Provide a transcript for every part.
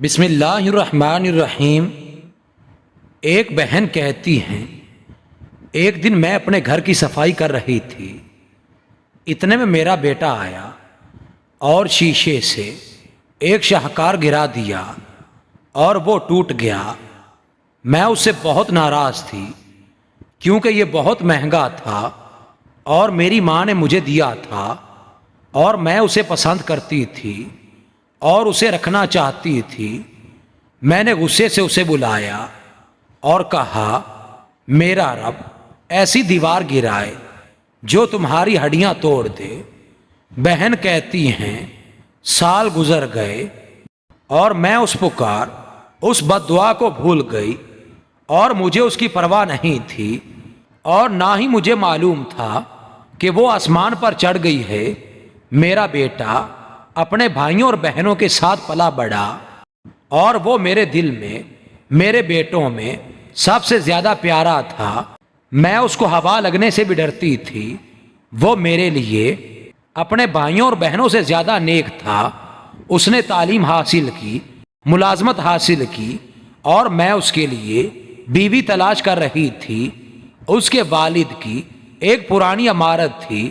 بسم اللہ الرحمن الرحیم۔ ایک بہن کہتی ہیں، ایک دن میں اپنے گھر کی صفائی کر رہی تھی، اتنے میں میرا بیٹا آیا اور شیشے سے ایک شاہکار گرا دیا اور وہ ٹوٹ گیا۔ میں اس سے بہت ناراض تھی کیونکہ یہ بہت مہنگا تھا اور میری ماں نے مجھے دیا تھا اور میں اسے پسند کرتی تھی اور اسے رکھنا چاہتی تھی۔ میں نے غصے سے اسے بلایا اور کہا، میرا رب ایسی دیوار گرائے جو تمہاری ہڈیاں توڑ دے۔ بہن کہتی ہیں، سال گزر گئے اور میں اس بد دعا کو بھول گئی اور مجھے اس کی پرواہ نہیں تھی اور نہ ہی مجھے معلوم تھا کہ وہ آسمان پر چڑھ گئی ہے۔ میرا بیٹا اپنے بھائیوں اور بہنوں کے ساتھ پلا بڑھا اور وہ میرے دل میں، میرے بیٹوں میں سب سے زیادہ پیارا تھا۔ میں اس کو ہوا لگنے سے بھی ڈرتی تھی۔ وہ میرے لیے اپنے بھائیوں اور بہنوں سے زیادہ نیک تھا۔ اس نے تعلیم حاصل کی، ملازمت حاصل کی اور میں اس کے لیے بیوی تلاش کر رہی تھی۔ اس کے والد کی ایک پرانی عمارت تھی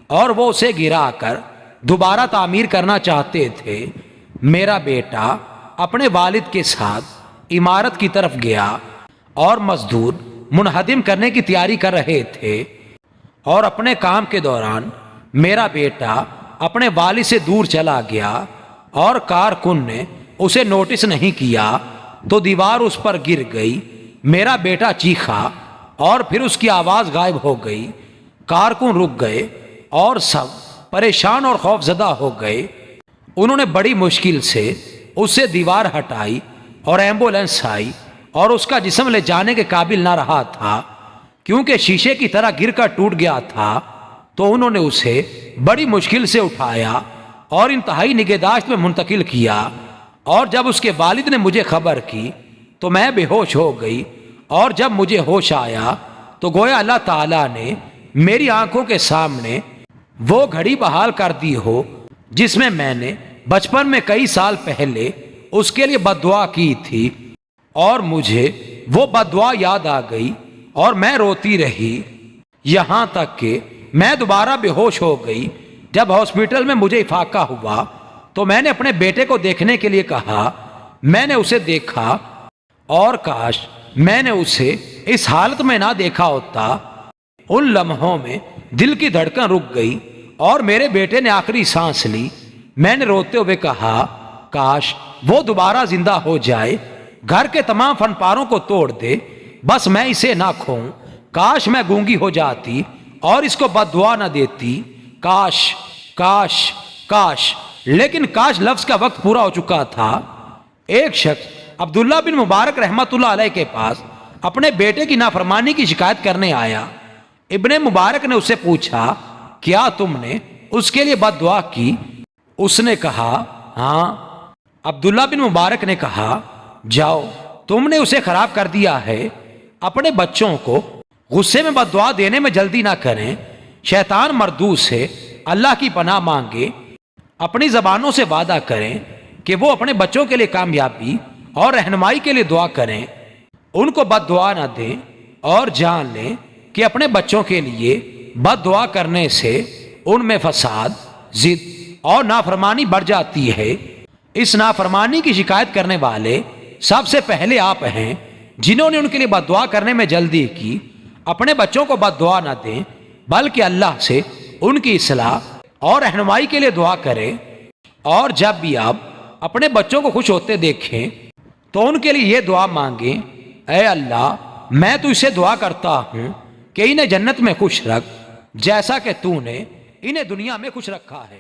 اور وہ اسے گرا کر دوبارہ تعمیر کرنا چاہتے تھے۔ میرا بیٹا اپنے والد کے ساتھ عمارت کی طرف گیا اور مزدور منہدم کرنے کی تیاری کر رہے تھے اور اپنے کام کے دوران میرا بیٹا اپنے والد سے دور چلا گیا اور کارکن نے اسے نوٹس نہیں کیا تو دیوار اس پر گر گئی۔ میرا بیٹا چیخا اور پھر اس کی آواز غائب ہو گئی۔ کارکن رک گئے اور سب پریشان اور خوف زدہ ہو گئے۔ انہوں نے بڑی مشکل سے اس سے دیوار ہٹائی اور ایمبولینس آئی اور اس کا جسم لے جانے کے قابل نہ رہا تھا کیونکہ شیشے کی طرح گر کر ٹوٹ گیا تھا۔ تو انہوں نے اسے بڑی مشکل سے اٹھایا اور انتہائی نگہداشت میں منتقل کیا، اور جب اس کے والد نے مجھے خبر کی تو میں بے ہوش ہو گئی، اور جب مجھے ہوش آیا تو گویا اللہ تعالیٰ نے میری آنکھوں کے سامنے وہ گھڑی بحال کر دی ہو جس میں نے بچپن میں کئی سال پہلے اس کے لیے بد دعا کی تھی، اور مجھے وہ بد دعا یاد آ گئی اور میں روتی رہی یہاں تک کہ میں دوبارہ بے ہوش ہو گئی۔ جب ہاسپٹل میں مجھے افاقہ ہوا تو میں نے اپنے بیٹے کو دیکھنے کے لیے کہا۔ میں نے اسے دیکھا اور کاش میں نے اسے اس حالت میں نہ دیکھا ہوتا۔ ان لمحوں میں دل کی دھڑکن رک گئی اور میرے بیٹے نے آخری سانس لی۔ میں نے روتے ہوئے کہا، کاش وہ دوبارہ زندہ ہو جائے، گھر کے تمام فن پاروں کو توڑ دے، بس میں اسے نہ کھوؤں۔ کاش میں گونگی ہو جاتی اور اس کو بد دعا نہ دیتی۔ کاش کاش کاش، لیکن کاش لفظ کا وقت پورا ہو چکا تھا۔ ایک شخص عبداللہ بن مبارک رحمۃ اللہ علیہ کے پاس اپنے بیٹے کی نافرمانی کی شکایت کرنے آیا۔ ابن مبارک نے اس سے پوچھا، کیا تم نے اس کے لیے بد دعا کی؟ اس نے کہا، ہاں۔ عبداللہ بن مبارک نے کہا، جاؤ، تم نے اسے خراب کر دیا ہے۔ اپنے بچوں کو غصے میں بد دعا دینے میں جلدی نہ کریں۔ شیطان مردود سے اللہ کی پناہ مانگے۔ اپنی زبانوں سے وعدہ کریں کہ وہ اپنے بچوں کے لیے کامیابی اور رہنمائی کے لیے دعا کریں، ان کو بد دعا نہ دیں، اور جان لیں کہ اپنے بچوں کے لیے بد دعا کرنے سے ان میں فساد، ضد اور نافرمانی بڑھ جاتی ہے۔ اس نافرمانی کی شکایت کرنے والے سب سے پہلے آپ ہیں، جنہوں نے ان کے لیے بد دعا کرنے میں جلدی کی۔ اپنے بچوں کو بد دعا نہ دیں بلکہ اللہ سے ان کی اصلاح اور رہنمائی کے لیے دعا کریں، اور جب بھی آپ اپنے بچوں کو خوش ہوتے دیکھیں تو ان کے لیے یہ دعا مانگیں، اے اللہ، میں تو اسے دعا کرتا ہوں کہ انہیں جنت میں خوش رکھ جیسا کہ تو نے انہیں دنیا میں خوش رکھا ہے۔